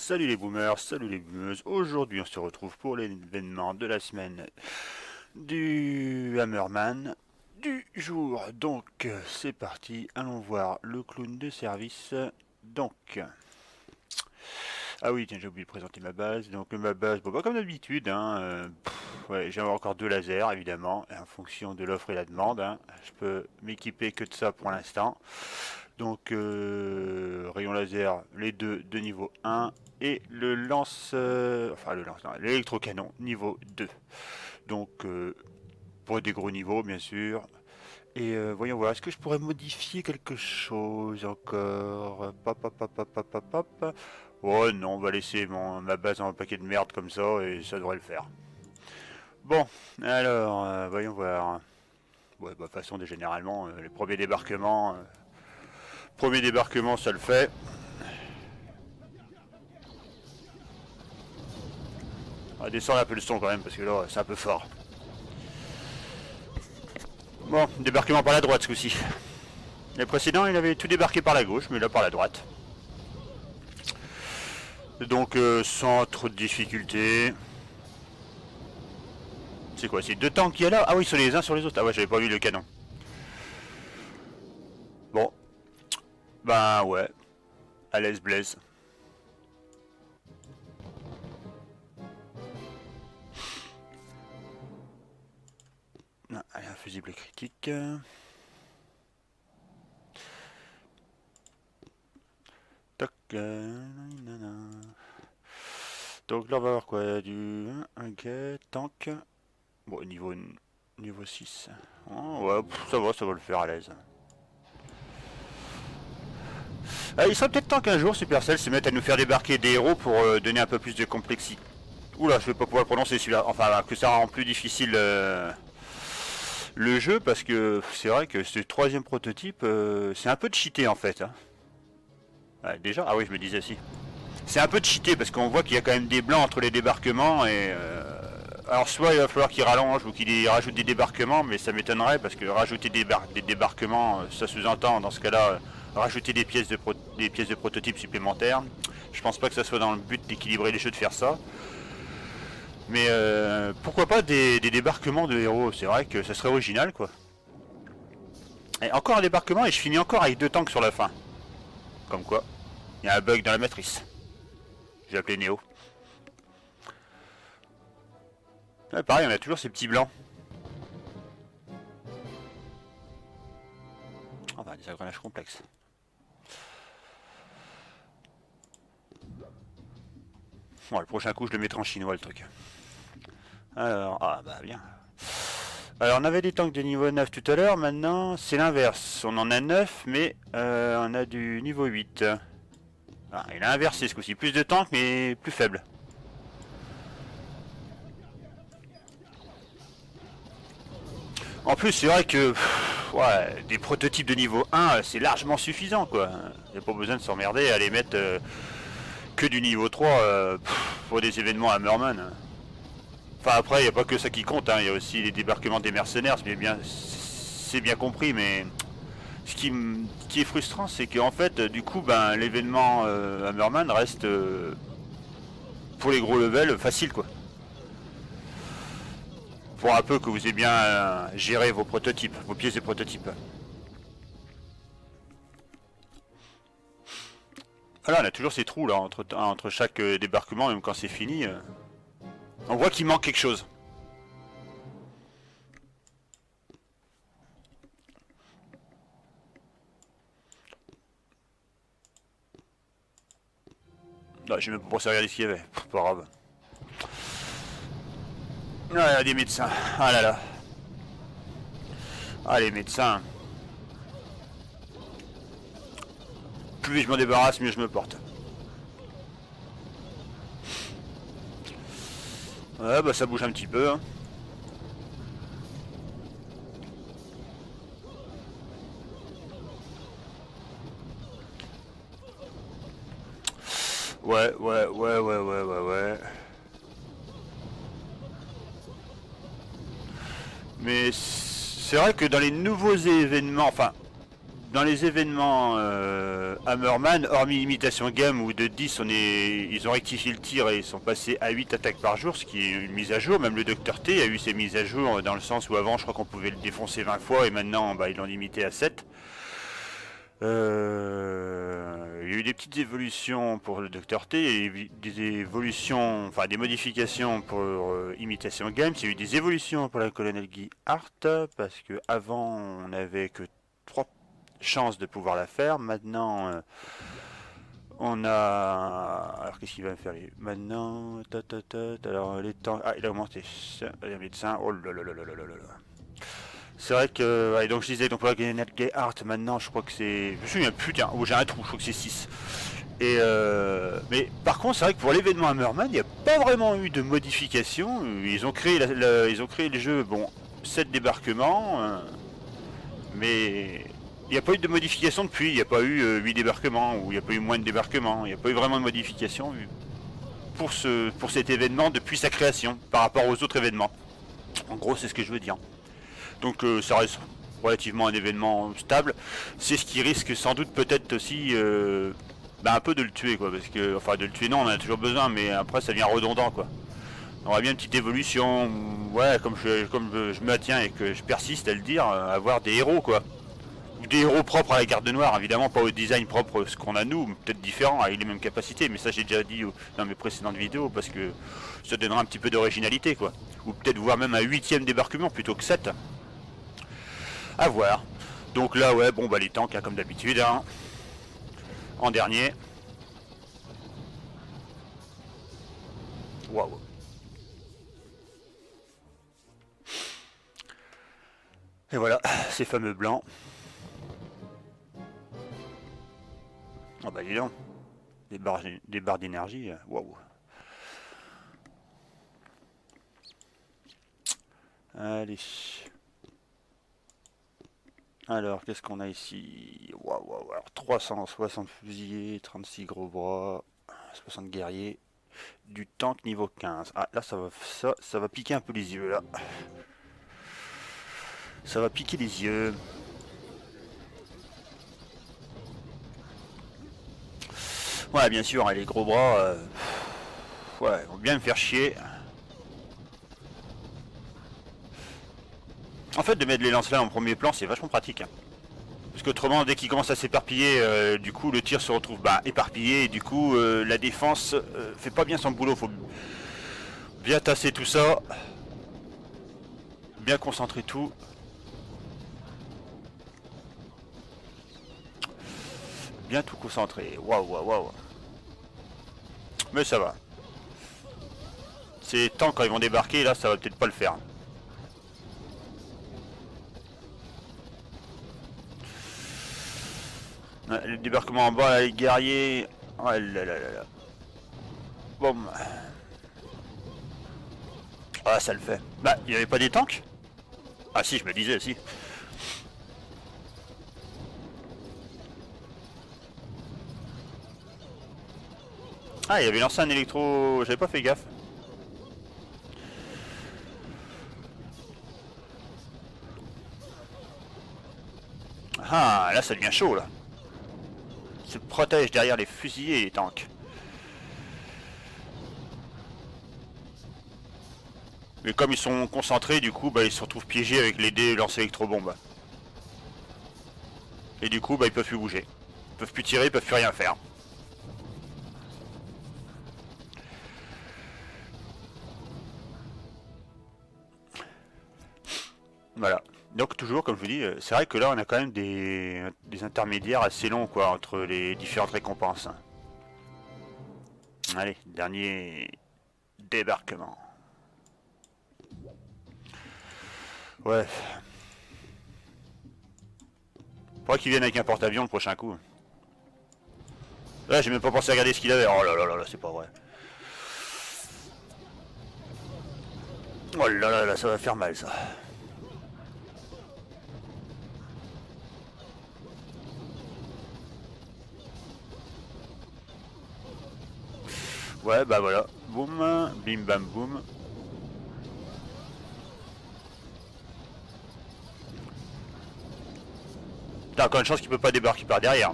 Salut les boomers, salut les boomeuses. Aujourd'hui, on se retrouve pour l'événement de la semaine du Hammerman du jour. Donc, c'est parti. Allons voir le clown de service. Donc, ah oui, tiens, j'ai oublié de présenter ma base. Donc, ma base, bon, bah, comme d'habitude, hein, ouais, j'ai encore deux lasers, évidemment, en fonction de l'offre et la demande. Hein. Je peux m'équiper que de ça pour l'instant. Donc, rayon laser, les deux de niveau 1 et le lance, enfin le lance, l'électrocanon niveau 2. Donc, pour des gros niveaux, bien sûr. Et voyons voir, est-ce que je pourrais modifier quelque chose encore? Pop, pop, pop, pop, pop, pop, pop. Oh non, on va laisser ma base en paquet de merde comme ça et ça devrait le faire. Bon, alors, voyons voir. Ouais, bah, de toute façon, généralement, les premiers débarquements, ça le fait. On va descendre un peu le son quand même parce que là, c'est un peu fort. Bon, débarquement par la droite ce coup-ci. Les précédents, il avait tout débarqué par la gauche, mais là par la droite. Donc, sans trop de difficultés. C'est quoi? C'est deux tanks qu'il y a là? Ah oui, sur les uns sur les autres. Ah ouais, j'avais pas vu le canon. Bon. Ben ouais. À l'aise Blaise. Non, allez, un fusible critique. Toc. Donc là on va avoir quoi? Du ok, tank. Bon, niveau 6. Oh, ouais, ça va le faire à l'aise. Il serait peut-être temps qu'un jour Supercell se mette à nous faire débarquer des héros pour donner un peu plus de complexité. Oula, je vais pas pouvoir le prononcer celui-là. Enfin, que ça rend plus difficile le jeu parce que c'est vrai que ce troisième prototype, c'est un peu de cheaté en fait. Hein. Ouais, déjà, ah oui, je me disais si. C'est un peu de cheaté parce qu'on voit qu'il y a quand même des blancs entre les débarquements et alors soit il va falloir qu'il rallonge ou qu'il rajoute des débarquements, mais ça m'étonnerait parce que rajouter des débarquements, ça sous-entend dans ce cas-là rajouter des pièces de prototypes supplémentaires. Je pense pas que ça soit dans le but d'équilibrer les jeux de faire ça. Mais pourquoi pas des débarquements de héros? C'est vrai que ça serait original quoi. Et encore un débarquement et je finis encore avec deux tanks sur la fin. Comme quoi, il y a un bug dans la matrice. J'ai appelé Neo. Ouais, pareil, on a toujours ces petits blancs. Enfin, des engrenages complexes. Bon, le prochain coup, je le mettrai en chinois, le truc. Alors, ah bah bien. Alors, on avait des tanks de niveau 9 tout à l'heure, maintenant, c'est l'inverse. On en a 9, mais on a du niveau 8. Ah, il a inversé ce coup-ci. Plus de tanks, mais plus faible. En plus, c'est vrai que ouais, des prototypes de niveau 1, c'est largement suffisant, quoi. Il n'y a pas besoin de s'emmerder à les mettre que du niveau 3 pour des événements à Hammerman. Enfin, après, il n'y a pas que ça qui compte, hein. Il y a aussi les débarquements des mercenaires, c'est bien compris, mais qui est frustrant, c'est qu'en fait, du coup, ben, l'événement Hammerman reste, pour les gros levels, facile, quoi. Pour un peu que vous ayez bien géré vos prototypes, vos pièces de prototypes. Voilà, on a toujours ces trous là entre chaque débarquement, même quand c'est fini. On voit qu'il manque quelque chose. Non, j'ai même pas pensé à regarder ce qu'il y avait. Pas grave. Ah, il y a des médecins. Ah là là. Ah, les médecins. Plus je m'en débarrasse, mieux je me porte. Ouais, bah ça bouge un petit peu. Hein. Ouais. Mais c'est vrai que dans les nouveaux événements, enfin, dans les événements Hammerman, hormis Imitation Game où de 10 ils ont rectifié le tir et ils sont passés à 8 attaques par jour, ce qui est une mise à jour. Même le Dr T a eu ses mises à jour dans le sens où avant je crois qu'on pouvait le défoncer 20 fois et maintenant bah, ils l'ont limité à 7. Il y a eu des petites évolutions pour le Dr T et des évolutions, enfin des modifications pour Imitation Games. Il y a eu des évolutions pour la Colonel Guy Hart parce que avant on n'avait que 3 chances de pouvoir la faire. Maintenant on a... Alors qu'est-ce qu'il va me faire maintenant alors les temps... Ah il a augmenté. Les médecins. Oh là là là là là là là. C'est vrai que, ouais, donc je disais, donc pour la Gay Art, maintenant je crois que c'est. Je me souviens plus, tiens, j'ai un trou, je crois que c'est 6. Et mais par contre, c'est vrai que pour l'événement Hammerman, il n'y a pas vraiment eu de modification. Ils ont créé, ils ont créé le jeu, bon, 7 débarquements, mais il n'y a pas eu de modification depuis. Il n'y a pas eu 8 débarquements, ou il n'y a pas eu moins de débarquements. Il n'y a pas eu vraiment de modification pour cet événement depuis sa création, par rapport aux autres événements. En gros, c'est ce que je veux dire. Donc ça reste relativement un événement stable. C'est ce qui risque sans doute peut-être aussi un peu de le tuer quoi. Parce que, enfin de le tuer non, on en a toujours besoin, mais après ça devient redondant quoi. On aurait bien une petite évolution, ouais, comme je me tiens et que je persiste à le dire, avoir des héros quoi. Ou des héros propres à la Garde Noire, évidemment pas au design propre ce qu'on a nous, peut-être différent avec les mêmes capacités, mais ça j'ai déjà dit dans mes précédentes vidéos parce que ça donnera un petit peu d'originalité quoi. Ou peut-être voir même un 8ème débarquement plutôt que 7. À voir. Donc là, ouais, bon, bah les tanks, hein, comme d'habitude. Hein. En dernier. Waouh. Et voilà, ces fameux blancs. Oh bah dis donc. Des barres d'énergie. Waouh. Allez. Alors, qu'est-ce qu'on a ici? Waouh, alors 360 fusillés, 36 gros bras, 60 guerriers, du tank niveau 15. Ah, là, ça va piquer un peu les yeux, là. Ça va piquer les yeux. Ouais, bien sûr, hein, les gros bras, ouais, vont bien me faire chier. En fait, de mettre les lance-flammes en premier plan, c'est vachement pratique. Hein. Parce qu'autrement, dès qu'ils commencent à s'éparpiller, du coup, le tir se retrouve éparpillé. Et du coup, la défense fait pas bien son boulot. Faut bien tasser tout ça. Bien concentrer tout. Bien tout concentrer. Waouh. Mais ça va. Ces tanks, quand ils vont débarquer, là, ça va peut-être pas le faire. Le débarquement en bas, là, les guerriers. Oh là là là là. Bon. Ah, ça le fait. Bah, il n'y avait pas des tanks? Ah si, je me disais, si. Ah, il avait lancé un électro... J'avais pas fait gaffe. Ah, là, ça devient chaud, là. Se protège derrière les fusiliers et les tanks. Mais comme ils sont concentrés, du coup, bah, ils se retrouvent piégés avec les dés lancés électro-bombes. Et du coup, bah, ils peuvent plus bouger. Ils peuvent plus tirer, ils peuvent plus rien faire. Voilà. Donc toujours, comme je vous dis, c'est vrai que là, on a quand même des intermédiaires assez longs, quoi, entre les différentes récompenses. Allez, dernier débarquement. Ouais. Faudrait qu'il vienne avec un porte-avions le prochain coup. Là, j'ai même pas pensé à regarder ce qu'il avait. Oh là là là là, c'est pas vrai. Oh là là là, ça va faire mal, ça. Ouais, bah voilà. Boum, bim bam boum. T'as encore une chance qu'il peut pas débarquer par derrière.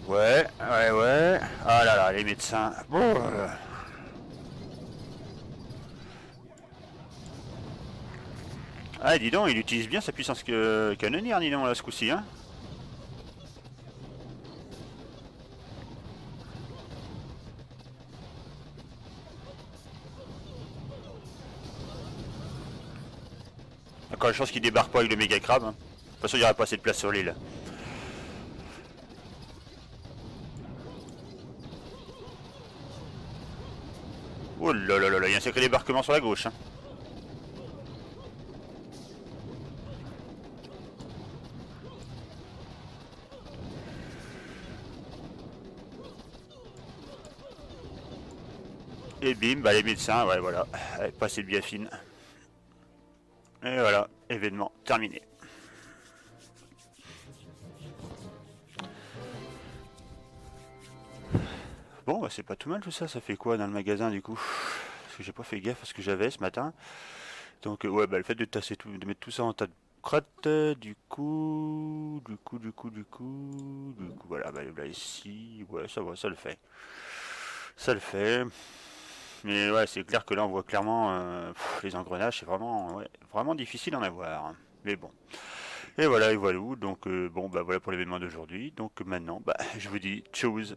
Ouais, ouais, ouais. Ah là là, les médecins. Bon, ah, dis donc, il utilise bien sa puissance canonnière, dis donc, là, ce coup-ci, hein. Encore une chance qu'il débarque pas avec le méga crabe. Hein. De toute façon, il n'y aurait pas assez de place sur l'île. Oh là là là là, il y a un sacré débarquement sur la gauche. Hein. Et bim, bah les médecins, ouais voilà, passé de biafine. Et voilà, événement terminé. Bon, bah c'est pas tout mal tout ça, ça fait quoi dans le magasin du coup? Parce que j'ai pas fait gaffe à ce que j'avais ce matin. Donc ouais, bah le fait de tasser tout, de mettre tout ça en tas de crottes, voilà, bah là ici, ouais ça va, ça le fait. Ça le fait. Mais ouais, c'est clair que là on voit clairement les engrenages, c'est vraiment, ouais, vraiment difficile d'en avoir. Hein. Mais bon. Et voilà, donc bon, bah voilà pour l'événement d'aujourd'hui. Donc maintenant, bah je vous dis, tchuss.